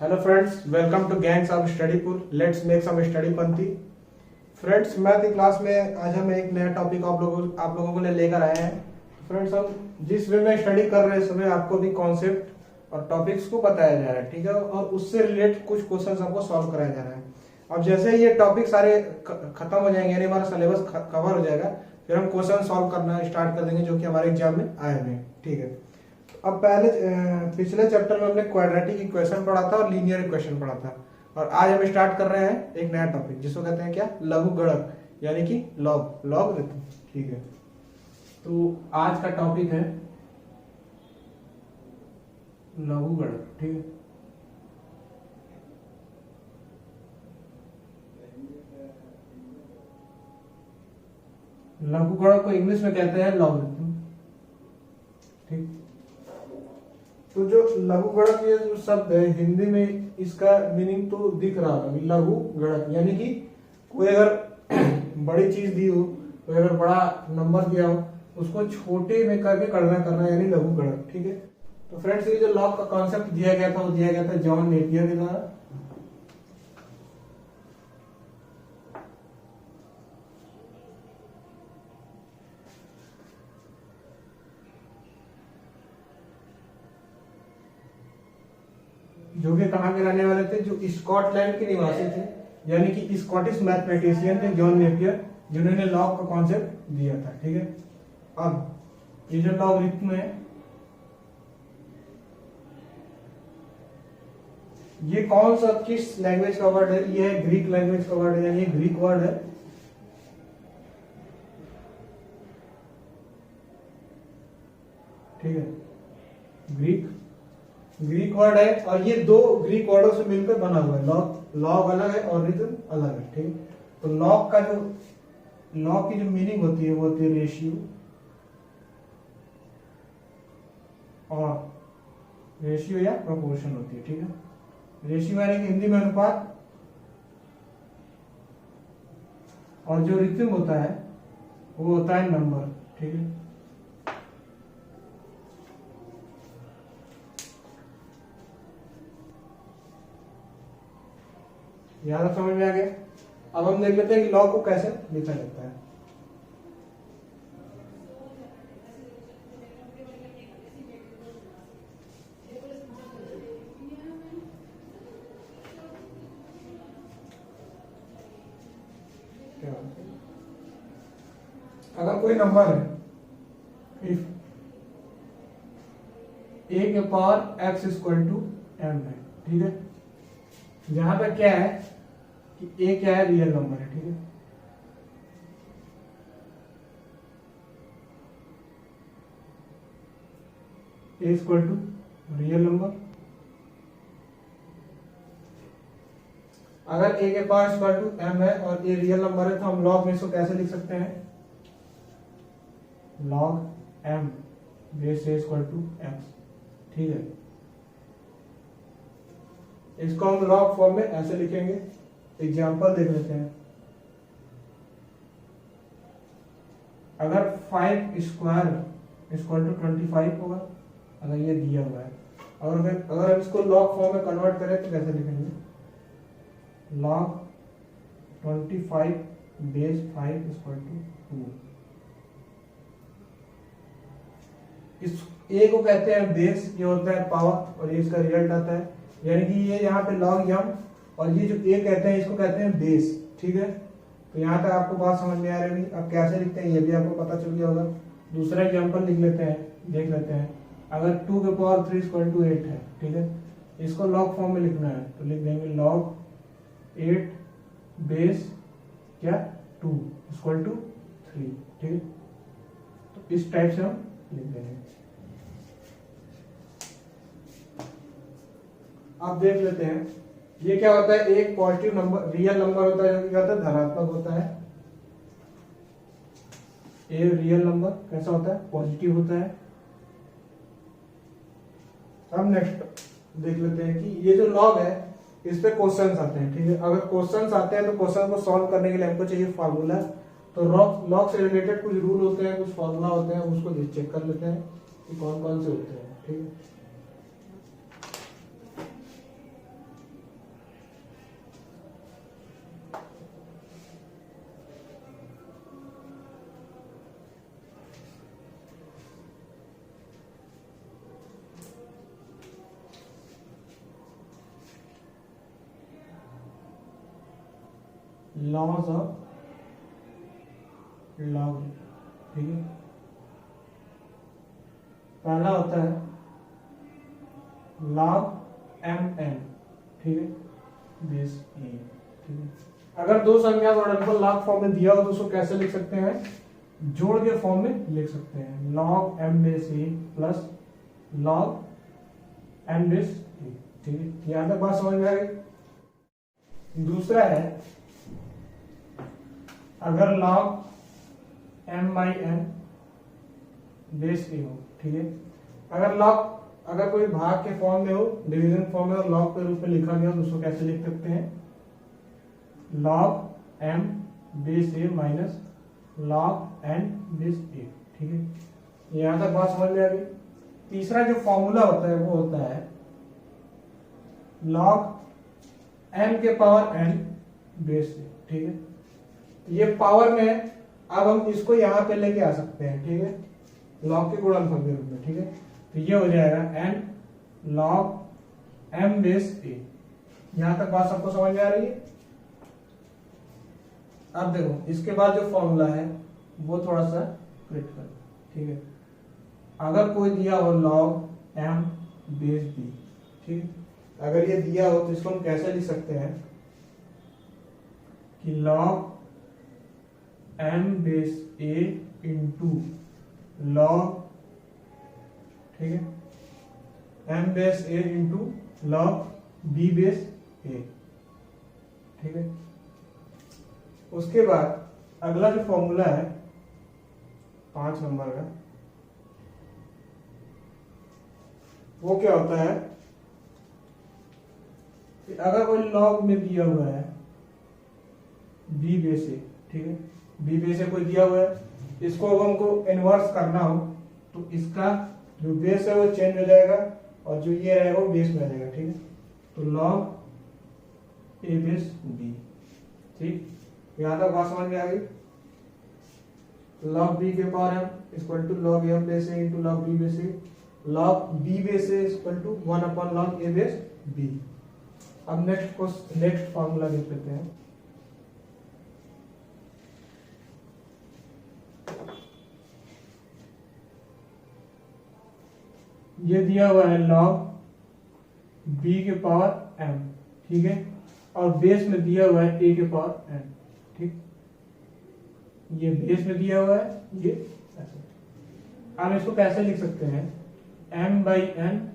Hello friends, welcome to gangs of Studypur. Let's make some study पंथी। Friends, math की class में आज हम एक नया टॉपिक आप लोगों को लिए लेकर आए हैं। फ्रेंड्स, हम जिस वे में स्टडी कर रहे हैं उसमें आपको भी कॉन्सेप्ट और टॉपिक्स को बताया जा रहा है, ठीक है, और उससे रिलेटेड कुछ क्वेश्चंस आपको सॉल्व कराया जा रहा है। अब जैसे ये टॉपिक सारे खत्म हो जाएंगे, यानी हमारा सिलेबस कवर हो जाएगा, फिर हम क्वेश्चन सॉल्व करना स्टार्ट कर देंगे जो कि हमारे एग्जाम में आए हुए हैं, ठीक है। अब पहले पिछले चैप्टर में हमने क्वाड्रेटिक इक्वेशन पढ़ा था और लीनियर इक्वेशन पढ़ा था, और आज हम स्टार्ट कर रहे हैं एक नया टॉपिक जिसको कहते हैं क्या, लघुगणक, यानी कि लॉगरिथम, ठीक है। तो आज का टॉपिक है लघुगणक, ठीक है। लघुगणक को इंग्लिश में कहते हैं लॉगरिथम, ठीक। तो जो लघुगणक ये जो शब्द है हिंदी में, इसका मीनिंग तो दिख रहा है, लघुगणक यानी कि कोई अगर बड़ी चीज दी हो, कोई अगर बड़ा नंबर दिया हो, उसको छोटे में करके करना यानी लघुगणक, ठीक है। तो फ्रेंड्स, ये जो लॉग का कॉन्सेप्ट दिया गया था वो दिया गया था जॉन नेपियर के द्वारा। जो कि कहाँ के रहने वाले थे, जो स्कॉटलैंड के निवासी थे, यानी कि स्कॉटिश मैथमेटिशियन थे जॉन नेपियर, जिन्होंने लॉग का कॉन्सेप्ट दिया था, ठीक है। अब ये जो लॉगरिथम है, ये कौन सा किस लैंग्वेज का वर्ड है? ये है ग्रीक लैंग्वेज का वर्ड है, यानी ग्रीक वर्ड है, ठीक है। ग्रीक वर्ड है, और ये दो ग्रीक वर्डों से मिलकर बना हुआ है। लॉग अलग है और रिथम अलग है, ठीक। तो लॉग की जो मीनिंग होती है वो होती है रेशियो, और रेशियो या प्रोपोर्शन होती है, ठीक है। रेशियो यानी कि हिंदी में अनुपात, और जो रिथम होता है वो होता है नंबर, ठीक है। यहां तक समझ में आ गया। अब हम देख लेते हैं कि लॉग को कैसे लिखा जाता है। अगर कोई नंबर है, इफ a के power x equal to m है, ठीक है। जहां पे क्या है कि a क्या है, रियल नंबर है, ठीक है। a equal to real number. अगर a के पावर इक्वल टू m है और a रियल नंबर है, तो हम लॉग में इसको कैसे लिख सकते हैं? Log m base a equal to x, ठीक है। इसको हम लॉग फॉर्म में ऐसे लिखेंगे। एग्जांपल देख लेते हैं। अगर 5 स्क्वायर इक्वल टू 25 होगा, अगर ये दिया हुआ है, और अगर हम इसको लॉग फॉर्म में कन्वर्ट करें तो कैसे लिखेंगे? Log 25 base 5 equal to 2। इस a को कहते हैं बेस, ये होता है पावर, और ये इसका रिजल्ट आता है, यानी कि ये यहाँ पे लॉग m, और ये जो a कहते हैं इसको कहते हैं बेस, ठीक है। तो यहाँ तक आपको बात समझ में आ रही होगी। अब कैसे लिखते हैं ये भी आपको पता चल गया होगा। दूसरा एग्जांपल लिख लेते हैं, देख लेते हैं। अगर 2 के पावर 3 इक्वल टू 8 है, ठीक है, इसको लॉग फॉर्म में लिखना है, तो लिख देंगे लॉग 8 बेस क्या 2 इक्वल टू 3, ठीक है। तो इस टाइप से हम लिख देंगे। आप देख लेते हैं ये क्या होता है, एक पॉजिटिव नंबर रियल नंबर होता है जो कि क्या होता है, धनात्मक होता है। ए रियल नंबर कैसा होता है, पॉजिटिव होता है। अब नेक्स्ट देख लेते हैं कि ये जो लॉग है इस पे क्वेश्चंस आते हैं, ठीक है। अगर क्वेश्चंस आते हैं तो क्वेश्चन को सॉल्व करने के लिए हमको चाहिए फार्मूला। तो लॉग से रिलेटेड कुछ रूल होते हैं, कुछ फार्मूला होते हैं, उसको चेक कर लेते हैं कि कौन कौन से होते हैं, ठीक है। लॉज ऑफ लॉग, ठीक है। पहला होता है लॉग एम एन, ठीक है, बेस ए, ठीक है। अगर दो संख्या को डबल लॉग फॉर्म में दिया हो तो उसको कैसे लिख सकते हैं, जोड़ के फॉर्म में लिख सकते हैं, log m base A plus log m base a, ठीक है। यहां तक बात समझ में आ गई। दूसरा है अगर log m by n base a हो, ठीक है। अगर कोई भाग के फॉर्म में हो, डिवीजन फॉर्म में और लॉग के रूप में लिखा गया तो उसको कैसे लिख सकते हैं, log m base A minus log N base a, ठीक है। यहां तक बात समझ में आ गई। तीसरा जो फॉर्मूला होता है वो होता है लॉग एम के पावर एन बेस ए, ठीक है। ये पावर में अब हम इसको यहां पे लेके आ सकते हैं, ठीक है, लॉग के गुणनफल के रूप में, ठीक है। तो ये हो जाएगा एन लॉग एम बेस ए। यहां तक बात सबको समझ में आ रही है। अब देखो इसके बाद जो फॉर्मूला है वो थोड़ा सा क्रिटिकल, ठीक है। अगर कोई दिया हो लॉग एम बेस बी, ठीक है, अगर ये दिया हो तो इसको हम कैसे लिख सकते हैं कि log m base a into log, ठीक है, M base a into log b base a, ठीक है। उसके बाद अगला जो फॉर्मूला है 5 नंबर का, वो क्या होता है कि अगर कोई लॉग में दिया हुआ है बी बेस ए, ठीक है, बी बेस ए कोई दिया हुआ है, इसको अगर हमको इनवर्स करना हो तो इसका जो बेस है वो चेंज हो जाएगा और जो ये रहेगा वो बेस में आ जाएगा, ठीक है। तो लॉग ए बेस बी, ठीक। यहां तक बात समझ में आ गई। लॉग बी के power m equal to log m base a into log b base a, log b base a equal to 1 upon log a base b. अब नेक्स्ट फॉर्मूला देख लेते हैं। ये दिया हुआ है लॉग बी के पावर एम, ठीक है, और बेस में दिया हुआ है ए के पावर एन, ठीक। ये बेस में दिया हुआ है, ये ऐसे। हम इसको कैसे लिख सकते हैं, m by n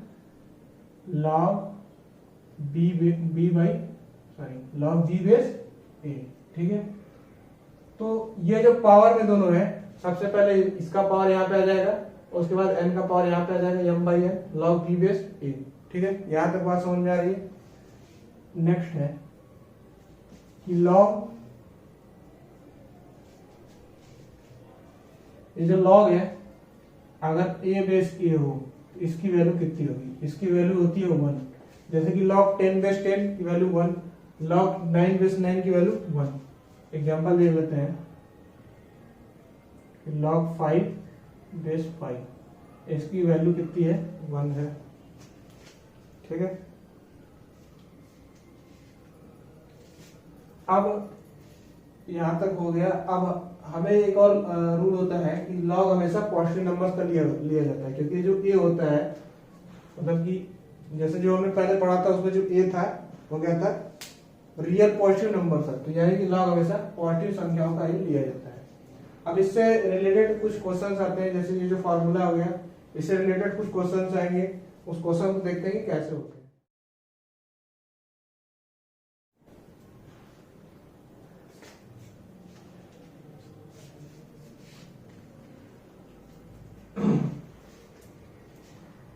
log b by log b base a, ठीक है। तो ये जो पावर में दोनों है, सबसे पहले इसका पावर यहाँ पे आ जाएगा, उसके बाद n का पावर यहाँ पे आ जाएगा m by n log b base a, ठीक है। यहां तक बात समझ में आ रही है। नेक्स्ट है कि लॉग, ये जो लॉग है अगर a बेस a हो तो इसकी वैल्यू कितनी होगी, इसकी वैल्यू होती है 1। जैसे कि लॉग 10 बेस 10 की वैल्यू 1, लॉग 9 बेस 9 की वैल्यू 1। एग्जांपल ले लेते हैं, लॉग 5 बेस 5, इसकी वैल्यू कितनी है, 1 है, ठीक है। अब यहां तक हो गया। अब हमें एक और रूल होता है कि लॉग हमेशा पॉजिटिव नंबर्स का लिया जाता है, क्योंकि जो ए होता है, मतलब कि जैसे जो हमने पहले पढ़ा था उसमें जो ए था वो क्या था, रियल पॉजिटिव नंबर था। तो यानी कि लॉग हमेशा पॉजिटिव संख्याओं का ही लिया जाता है। अब इससे रिलेटेड कुछ क्वेश्चंस आते हैं, जैसे ये जो फॉर्मूला हो गया, इससे रिलेटेड कुछ क्वेश्चंस आएंगे, उस क्वेश्चन को देखते हैं कि कैसे होते हैं।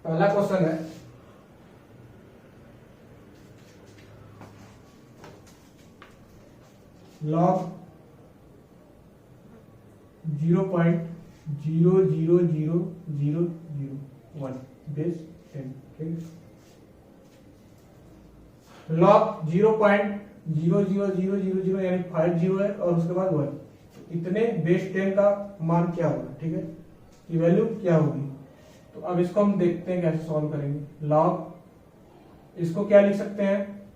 पहला क्वेश्चन है, लॉग 0.000001 बेस 10, ठीक। लॉग 0.00000 यानी 50 है और उसके बाद 1, इतने बेस 10 का मान क्या होगा, ठीक है, की वैल्यू क्या होगी। तो अब इसको हम देखते हैं कैसे सॉल्व करेंगे। लॉग, इसको क्या लिख सकते हैं,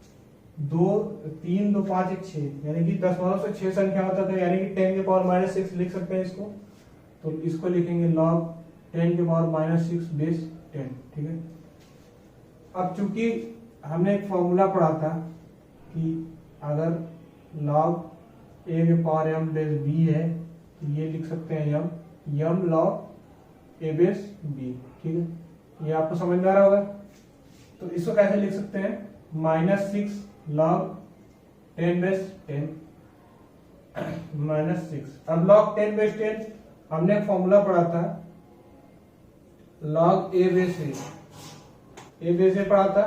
दो, तीन, दो, पांच, एक, छः, यानी कि दशमलव से 6 संख्या होता है, यानी कि 10 के पावर माइनस 6 लिख सकते हैं इसको। तो इसको लिखेंगे log 10 के पावर माइनस 6 बेस 10, ठीक है। अब चूंकि हमने एक फॉर्मूला पढ़ा था कि अगर log a के पावर m बेस b है तो ये लिख सकते हैं m log a base b, ठीक है। ये आपको समझ में आ रहा होगा। तो इसको कैसे लिख सकते हैं, -6 log 10 बेस 10 -6। अब log 10 बेस 10 हमने एक फॉर्मूला पढ़ा था log a बेस a पढ़ा था,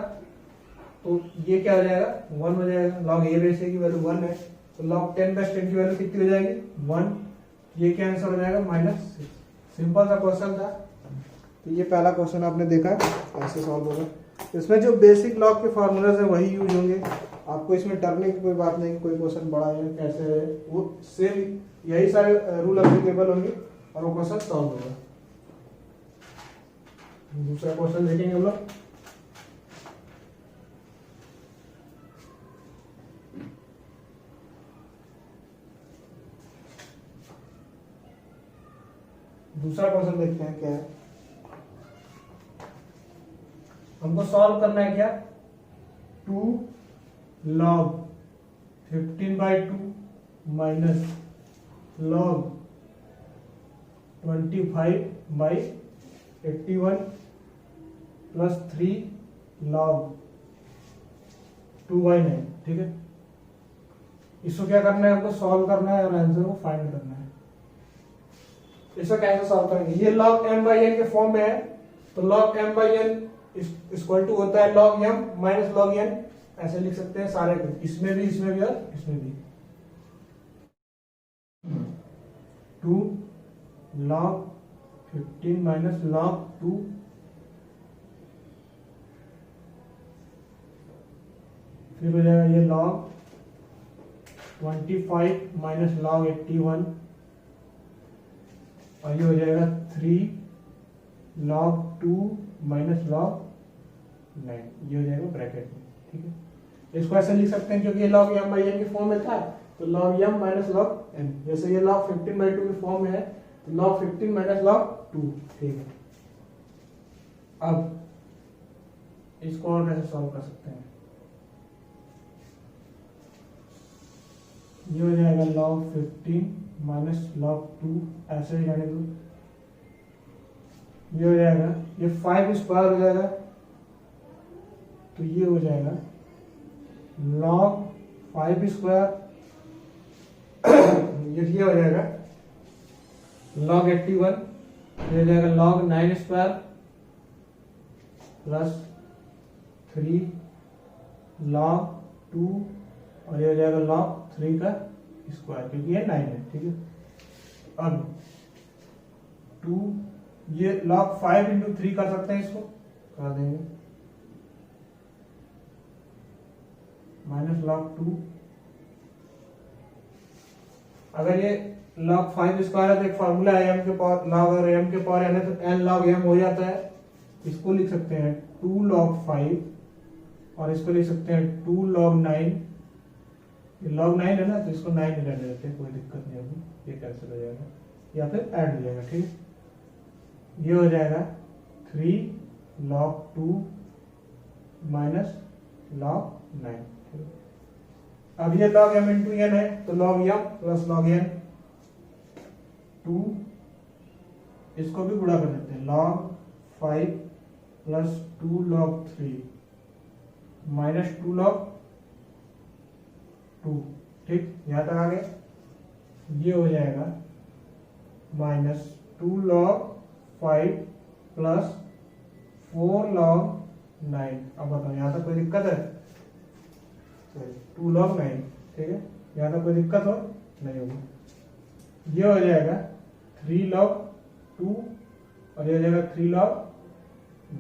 तो ये क्या हो जाएगा, 1 हो जाएगा। log a बेस a की वैल्यू 1 है, तो log 10 बेस 10 की वैल्यू कितनी हो जाएगी, 1। ये क्या आंसर हो जाएगा, -6। सिंपल सा क्वेश्चन था। तो ये पहला क्वेश्चन आपने देखा, ऐसे सॉल्व होगा। इसमें जो बेसिक लॉग के फार्मूलाज है वही यूज होंगे, आपको इसमें डरने की कोई बात नहीं, कोई क्वेश्चन बड़ा है कैसे है, वो सेम यही सारे रूल एप्लीकेबल होंगे और वो क्वेश्चन सॉल्व होगा। दूसरा क्वेश्चन देखेंगे हम लोग। दूसरा क्वेश्चन देखते हैं क्या है। हमको सॉल्व करना है क्या, 2 log 15/2 minus log 25/81 plus 3 log 2/9, ठीक है। इसको क्या करना है, हमको सॉल्व करना है और आंसर को फाइंड करना है। इसको कैसे सॉल्व करेंगे, ये log m/n के फॉर्म में है, तो log m/n इक्वल टू होता है log m minus log n, ऐसे लिख सकते हैं सारे को, इसमें भी और इसमें भी। 2 log 15 माइनस log 2 फिर हो जाएगा ये log 25 माइनस log 81 और ये हो जाएगा 3 log 2 माइनस log 9, ये हो जाएगा ब्रैकेट में, ठीक है। इसको ऐसे लिख सकते हैं क्योंकि ये log m/n के फॉर्म में था, तो log m minus log n। जैसे ये log 15/2 के फॉर्म में है तो log 15 माइनस log 2, ठीक है। अब इसको और कैसे सॉल्व कर सकते हैं, ये हो जाएगा log 15 माइनस log 2, ऐसे ही जाने दो। ये हो जाएगा, ये 5 स्क्वायर हो जाएगा, तो ये हो जाएगा log 5 स्क्वायर ये हो जाएगा log 81, ये हो जाएगा log 9 स्क्वायर प्लस 3 log 2 और ये हो जाएगा log 3 का स्क्वायर, क्योंकि ये 9 है, ठीक है। अब 2 ये log 5 इंटू 3 कर सकते हैं, इसको कर देंगे माइनस log 2। अगर ये log 5 स्क्वायर है तो एक फॉर्मूला है m के पावर log, अगर m के पावर n है तो n log m हो जाता है। इसको लिख सकते हैं 2 log 5 और इसको लिख सकते हैं 2 log 9। ये log 9 है ना, तो इसको 9 ही रहने देते हैं, कोई दिक्कत नहीं होगी, ये कैंसिल हो जाएगा या फिर ऐड हो जाएगा, ठीक है। ये हो जाएगा 3 log 2 माइनस log 9। अब ये log m इंटू n है तो log m plus log n 2, इसको भी गुणा कर देते हैं log 5 plus 2 log 3 minus 2 log 2, ठीक, यहां तक आ गए। ये हो जाएगा माइनस 2 log 5 प्लस 4 log 9। अब बताओ यहाँ तक कोई दिक्कत है, 2 log 9, ठीक है, यहाँ तक कोई दिक्कत हो नहीं होगी। ये हो जाएगा 3 log 2 और ये हो जाएगा 3 log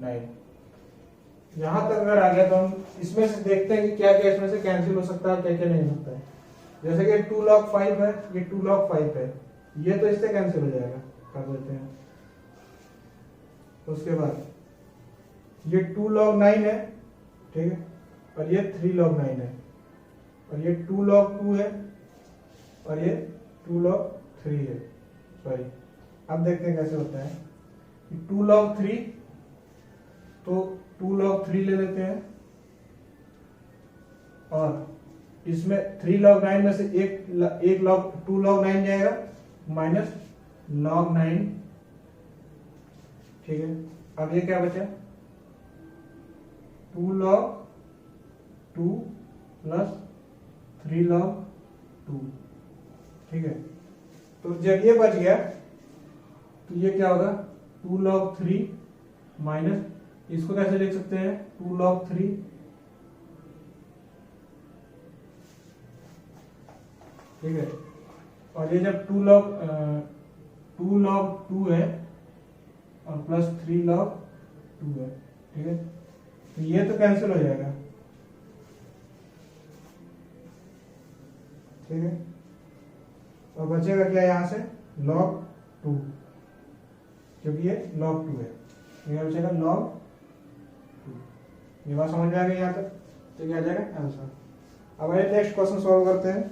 9। यहां तक अगर आ गया तो हम इसमें से देखते हैं कि क्या क्या इसमें से कैंसिल हो सकता है, क्या क्या नहीं हो सकता है। जैसे कि 2 log 5 है, ये 2 log 5 है, ये तो इससे कैंसिल हो जाएगा, कर देते हैं। उसके बाद ये 2 log 9 है, ठीक है, और ये 3 log 9 है, और ये 2 log 2 है और ये 2 log 3 है। सॉरी, अब देखते हैं कैसे होता है। 2 log 3, तो 2 log 3 ले लेते हैं और इसमें 3 log 9 में से एक log 2 log 9 जाएगा माइनस log 9। ठीक है, अब ये क्या बचा, 2 log 2 प्लस 3 log 2। ठीक है, तो जब ये बच गया तो ये क्या होगा, 2 log 3 माइनस, इसको कैसे लिख सकते हैं, 2 log 3 ठीक है, और ये जब 2 log 2 है और प्लस 3 log 2 है। ठीक है, तो ये तो कैंसिल हो जाएगा। ठीक है, और बचेगा क्या यहाँ से, log 2, क्योंकि ये log 2 है, ये बचेगा log 2। ये बात समझ में आ गई यहाँ तक, तो क्या आ जाएगा आंसर। अब आइए नेक्स्ट क्वेश्चन सॉल्व करते हैं।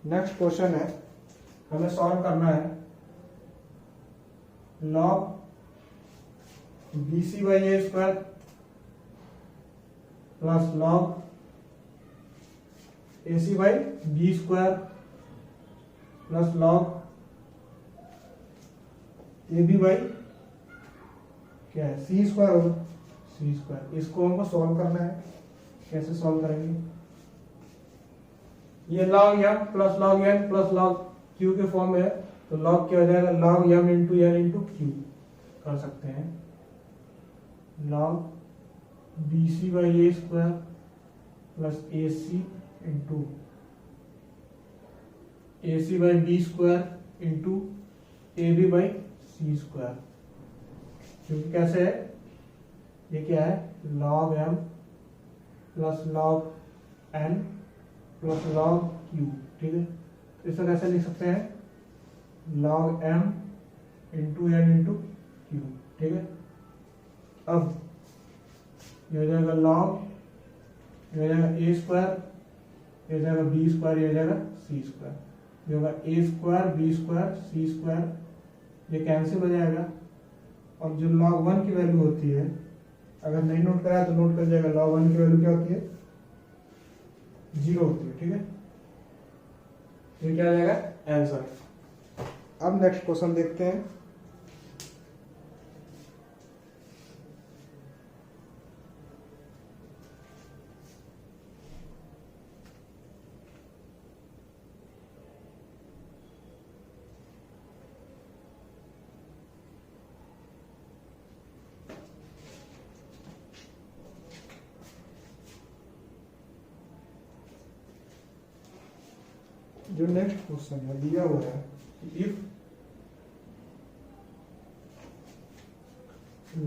नेक्स्ट क्वेश्चन है, हमें सॉल्व करना है log BC by a square plus log AC by b square plus log AB by क्या है, सी स्क्वायर होगा, सी स्क्वायर। इसको हमको सॉल्व करना है, कैसे सॉल्व करेंगे, ये log m plus log n plus log q के फॉर्म में है, तो log क्या हो जाएगा, log m into n into q कर सकते हैं। log BC by a square plus AC into AC by b square into AB by c square, क्योंकि कैसे है, ये क्या है, log m plus log n plus log q। ठीक है, तो इसे कैसे लिख सकते हैं, log m into n into q। ठीक है, अब ये हो जाएगा log, ये हो जाएगा a स्क्वायर, ये हो जाएगा b स्क्वायर, ये हो जाएगा c स्क्वायर, ये होगा a square b square c square, ये कैंसिल हो जाएगा। और जो log 1 की वैल्यू होती है, अगर नहीं नोट कराया तो नोट कर जाएगा, log 1 की वैल्यू क्या होती है, 0 होती है। ठीक है, ये क्या आ जाएगा आंसर। अब नेक्स्ट क्वेश्चन देखते हैं। जो नेक्स्ट क्वेश्चन है दिया हुआ है, if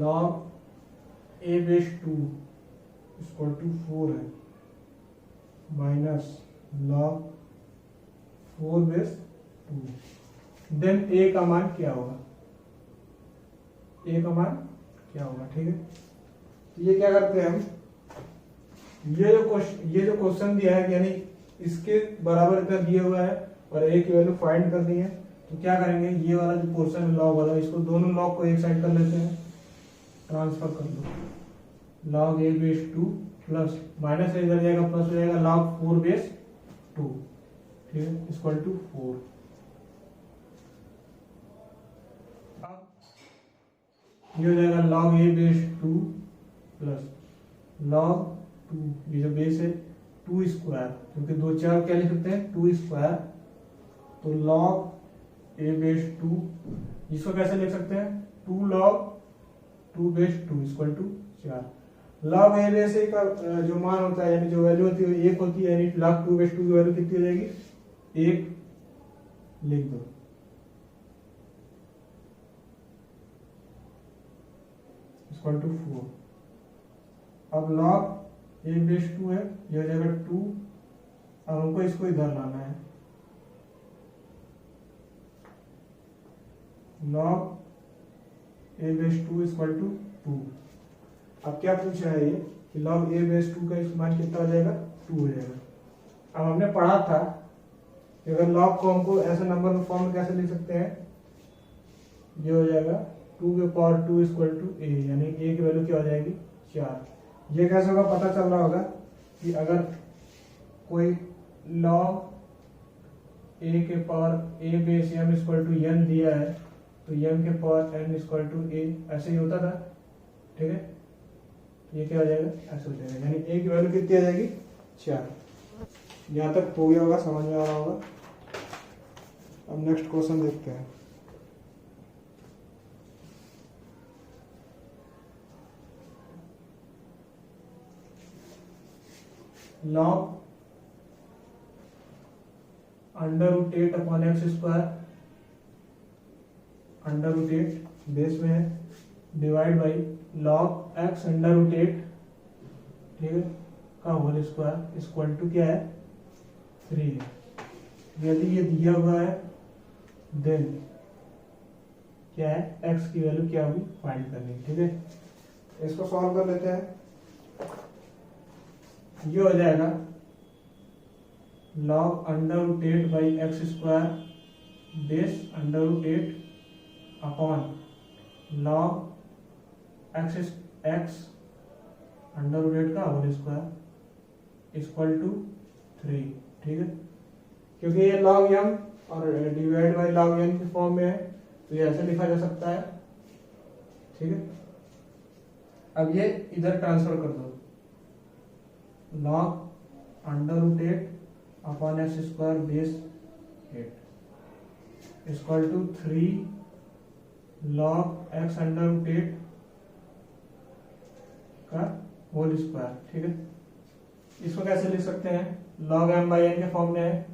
log a base 2 equal to 4 है minus log 4 base 2, then a का मान क्या होगा, a का मान क्या होगा। ठीक है, तो ये क्या करते हैं हम, ये जो क्वेश्चन दिया है, यानी इसके बराबर इतना दिया हुआ है और a की वैल्यू फाइंड करनी है, तो क्या करेंगे, ये वाला जो पोर्शन है लॉग वाला, इसको दोनों लॉग को एक साइड कर लेते हैं, ट्रांसफर कर दो। log a base 2 plus minus से इधर जाएगा प्लस हो जाएगा log 4 बेस 2। ठीक है, इक्वल टू 4। अब ये हो जाएगा log a base 2 plus log 2, ये जो बेस है 2 स्क्वायर, क्योंकि दो चार क्या लिख सकते हैं 2 स्क्वायर, तो log a बेस 2, इसको कैसे लिख सकते हैं 2 log 2 base 2 equal to 4। log a base a का जो मान होता है, यानी जो वैल्यू होती है 1 होती है, यानी log 2 बेस 2 की वैल्यू कितनी हो जाएगी 1 लिख दो। Equal to 4। अब log a बेस 2 है, ये हो जाएगा 2। अब हमको इसको इधर लाना है, log a base 2 equal to 2। अब क्या पूछ रहा है ये कि log a बेस 2 का मान कितना हो जाएगा, 2 हो जाएगा। अब हमने पढ़ा था कि अगर log को हमको ऐसे नंबर में फॉर्म कैसे लिख सकते हैं, ये हो जाएगा 2 के पावर 2 इक्वल टू a, यानी a की वैल्यू क्या हो जाएगी, 4। ये कैसे होगा पता चल रहा होगा कि अगर कोई log a के power a base m equal to n दिया है तो m के power n equal to a, ऐसे ही होता था। ठीक है, ये क्या हो जाएगा, ऐसे हो जाएगा, यानी a की वैल्यू कितनी आ जाएगी, 4। यहाँ तक हो गया होगा, समझ में आ रहा होगा। अब नेक्स्ट क्वेश्चन देखते हैं। log under root 8 upon x square, under root 8 base में है, divide by log x under root 8, ठीक है, का होल स्क्वायर इक्वल टू क्या है, 3 है। यदि ये दिया हुआ है देन क्या है, x की वैल्यू क्या होगी, फाइंड करनी। ठीक है, इसको सॉल्व कर लेते हैं। ये हो जाएगा log under root 8 by x square base under root 8 upon log x under root 8 का होल स्क्वायर इक्वल टू 3। ठीक है, क्योंकि ये log m और डिवाइड बाई log n की फॉर्म में है तो ये ऐसे लिखा जा सकता है। ठीक है, अब ये इधर ट्रांसफर कर दो, log under root 8 upon x square base 8 equal to 3 log x under root 8 का होल स्क्वायर। ठीक है, इसको कैसे लिख सकते हैं, log m बाई n के फॉर्म में है,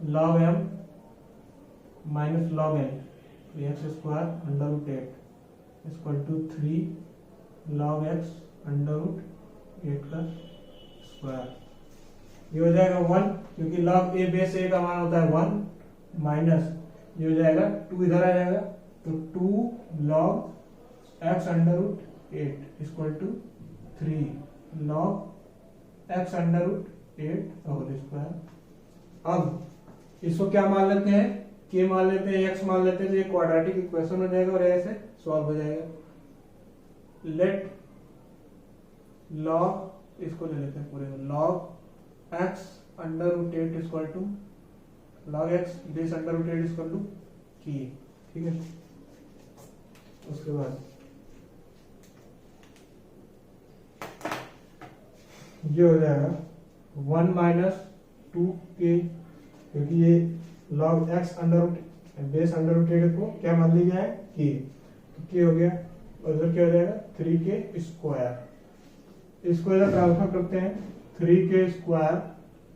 log m minus log n, x square under root 8 equal to 3 log x under root 8 का स्क्वायर। ये हो जाएगा 1, क्योंकि log a बेस a का मान होता है 1, माइनस ये हो जाएगा 2, इधर आ जाएगा तो 2 log x under root 8 equal to 3 log x under root 8 का होल स्क्वायर। अब इसको क्या मान लेते हैं, k मान लेते हैं, x मान लेते हैं, तो ये क्वाड्रेटिक इक्वेशन हो जाएगा और ऐसे सॉल्व हो जाएगा। लेट log, इसको ले लेते हैं पूरे, log x under root 8 equal to log x base under root 8 equal to k। ठीक है, उसके बाद ये हो जाएगा 1 माइनस 2k, क्योंकि ये log x under root base under root 8 को क्या मान लिया है, k, तो k हो गया, और इधर क्या हो जाएगा 3k स्क्वायर। इसको इधर ट्रांसफर करते हैं, 3k square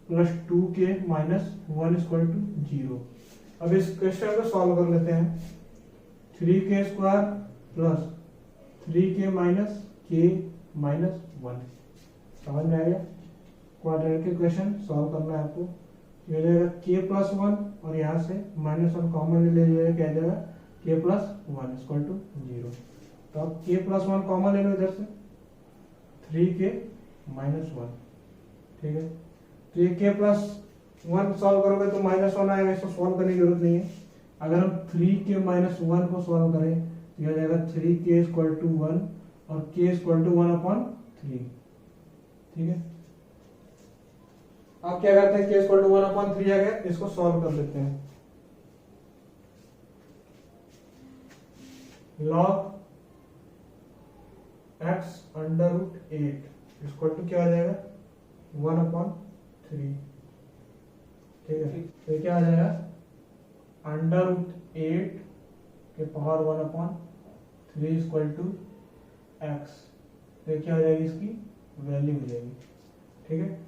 plus 2k minus 1 equal to 0। अब इस क्वेश्चन को सॉल्व कर लेते हैं, 3k square plus 3k minus k minus 1। समझ में आ गया, क्वाड्रेटिक इक्वेशन सॉल्व करना है आपको। ये हो जाएगा k प्लस 1 और यहाँ से माइनस 1 कॉमन ले जाएगा, क्या जाएगा k प्लस 1 इक्वल टू 0। तो अब k प्लस 1 कॉमन ले लो इधर से, 3k माइनस 1। ठीक है, तो ये k प्लस 1 सॉल्व करोगे तो माइनस 1 आएगा, इसको सॉल्व करने की जरूरत नहीं है। अगर हम 3k माइनस 1 को सॉल्व करें तो यह हो जाएगा 3k इक्वल टू 1 और k इक्वल टू 1 अपॉन 3। ठीक है, आप क्या करते हैं, k इक्वल टू 1 अपॉन 3 आ गया, इसको सॉल्व कर लेते हैं। log x under root 8 equal to क्या आ जाएगा, 1 अपॉन 3। ठीक है, तो क्या आ जाएगा, अंडर रूट 8 के power 1 upon 3 equal to x। तो क्या हो जाएगी, इसकी वैल्यू हो जाएगी। ठीक है,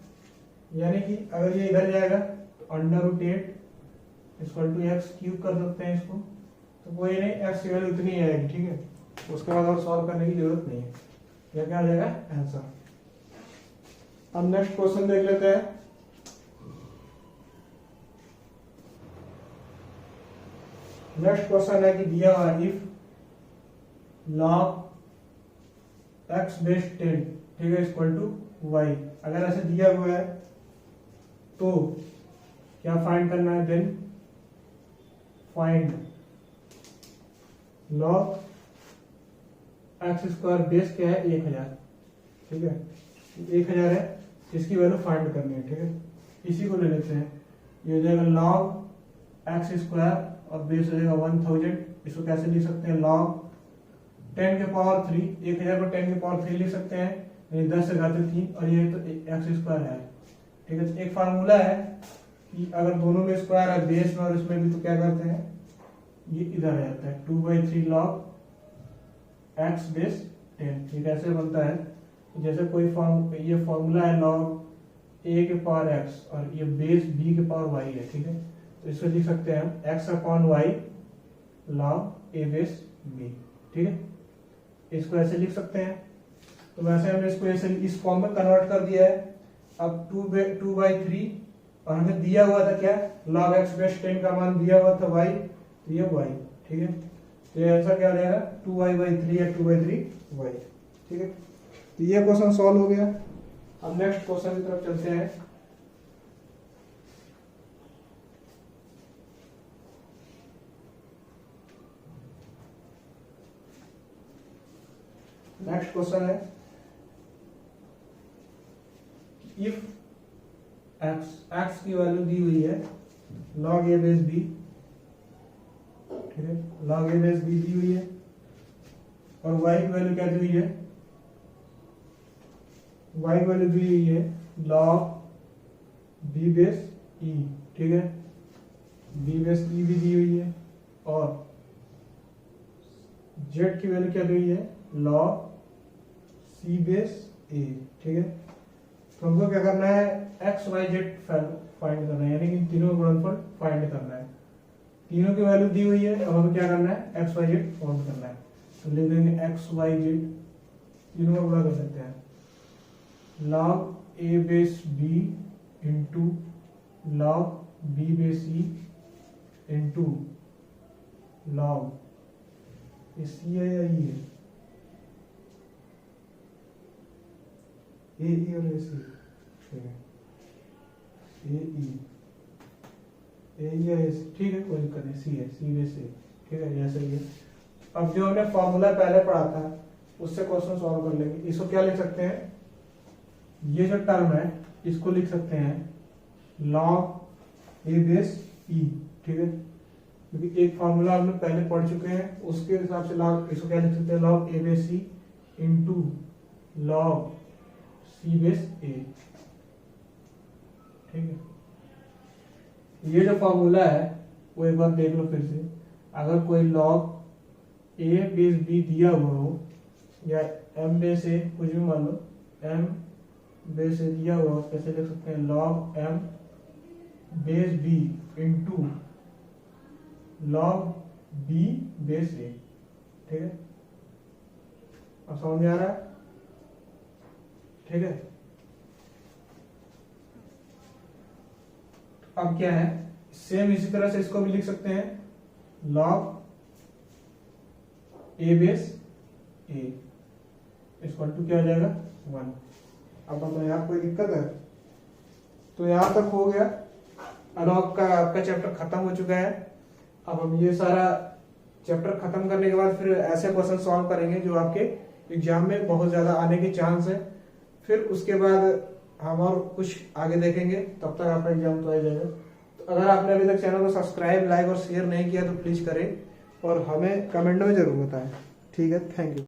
यानी कि अगर ये इधर जाएगा तो under root 8 equal to x cube कर सकते हैं इसको, तो कोई नहीं, एक्स की वैल्यू इतनी आएगी, ठीक है। उसके बाद और सॉल्व करने की जरूरत नहीं है, यह क्या आ जाएगा आंसर। अब नेक्स्ट क्वेश्चन देख लेते हैं। नेक्स्ट क्वेश्चन है कि दिया हुआ इफ log x बेस 10, ठीक है, इक्वल टू y, अगर ऐसे दिया हुआ है तो क्या फाइंड करना है, then find log x square base क्या है 1000, ठीक है, 1000 है, इसकी वैल्यू फाइंड करनी है, ठीक है। इसी को ले लेते हैं, ये हो जाएगा log x स्क्वायर और बेस हो जाएगा 1000। इसको कैसे लिख सकते हैं, log 10 के पावर 3, 1000 को 10 के पावर 3 लिख सकते हैं, यानी 10 से घाते 3, और ये तो एक्स स्क्वायर है, ठीक है। तो एक फार्मूला है कि अगर दोनों में स्क्वायर है, बेस में और इसमें भी, तो क्या करते हैं, ये इधर आ जाता है 2/3 log x बेस 10। ये कैसे बनता है, जैसे कोई ये फॉर्मूला है log a के पावर x और ये बेस b के पावर y है, ठीक है। तो इसको लिख सकते हैं हम x/y log a base b, ठीक है। इसको ऐसे लिख सकते हैं। तो वैसे हमने इसको ऐसे इस फॉर्म में कन्वर्ट कर दिया है। अब 2/3 और हमें दिया हुआ था क्या, log x बेस 10 का मान दिया हुआ था y, तो ये y, ठीक है। तो ये आंसर क्या आ जाएगा 2y/3 या 2/3y, ठीक है। तो ये क्वेश्चन सॉल्व हो गया। अब नेक्स्ट क्वेश्चन की तरफ चलते हैं। नेक्स्ट क्वेश्चन है इफ x की वैल्यू दी हुई है log a बेस b, ठीक है, log a बेस b दी हुई है, और y की वैल्यू क्या दी हुई है, y की वैल्यू दी हुई है log b बेस e, ठीक है, b बेस e भी दी हुई है, और z की वैल्यू क्या दी हुई है log c बेस a, ठीक है। तो हमको क्या करना है, x y z फाइंड करना है, यानी कि तीनों का गुणनफल फाइंड करना है। तीनों की वैल्यू दी हुई है, अब हमें क्या करना है, x y z फाइंड करना है। तो लिख देंगे x y z, तीनों का गुणा कर सकते हैं, log a base b into log b base e into log c है या e है, ए ई और ए सी, ठीक है, ए ई और ए सी, ठीक है, कोई दिक्कत नहीं, सी है, सी बेस ए, ठीक है, जैसे ये। अब जो हमने फॉर्मूला पहले पढ़ा था उससे क्वेश्चन सॉल्व कर लेंगे। इसको क्या लिख सकते हैं, ये जो टर्म है इसको लिख सकते हैं log a बेस e, ठीक है, क्योंकि एक फॉर्मूला हमने पहले पढ़ चुके हैं, उसके हिसाब से log, इसको क्या लिख सकते हैं log a base e into log c base a, ठीक है। ये जो फॉर्मूला है वो एक बार देख लो फिर से। अगर कोई log a बेस b दिया हुआ हो या m बेस a, कुछ भी मान लो, m बेस a दिया हुआ हो, कैसे लिख सकते हैं log m base b into log b base a, ठीक है। अब समझ में आ रहा है, ठीक है। अब क्या है, सेम इसी तरह से इसको भी लिख सकते हैं log a base a equal to क्या हो जाएगा 1। अब बताओ यहाँ कोई दिक्कत है, तो यहां तक हो गया। अब आपका चैप्टर खत्म हो चुका है। अब हम ये सारा चैप्टर खत्म करने के बाद फिर ऐसे क्वेश्चन सॉल्व करेंगे जो आपके एग्जाम में बहुत ज्यादा आने के चांस है। फिर उसके बाद हम और कुछ आगे देखेंगे, तब तक आपका एग्जाम तो आ जाएगा। तो अगर आपने अभी तक चैनल को सब्सक्राइब, लाइक और शेयर नहीं किया तो प्लीज करें, और हमें कमेंट में जरूर बताएं, ठीक है। Thank you.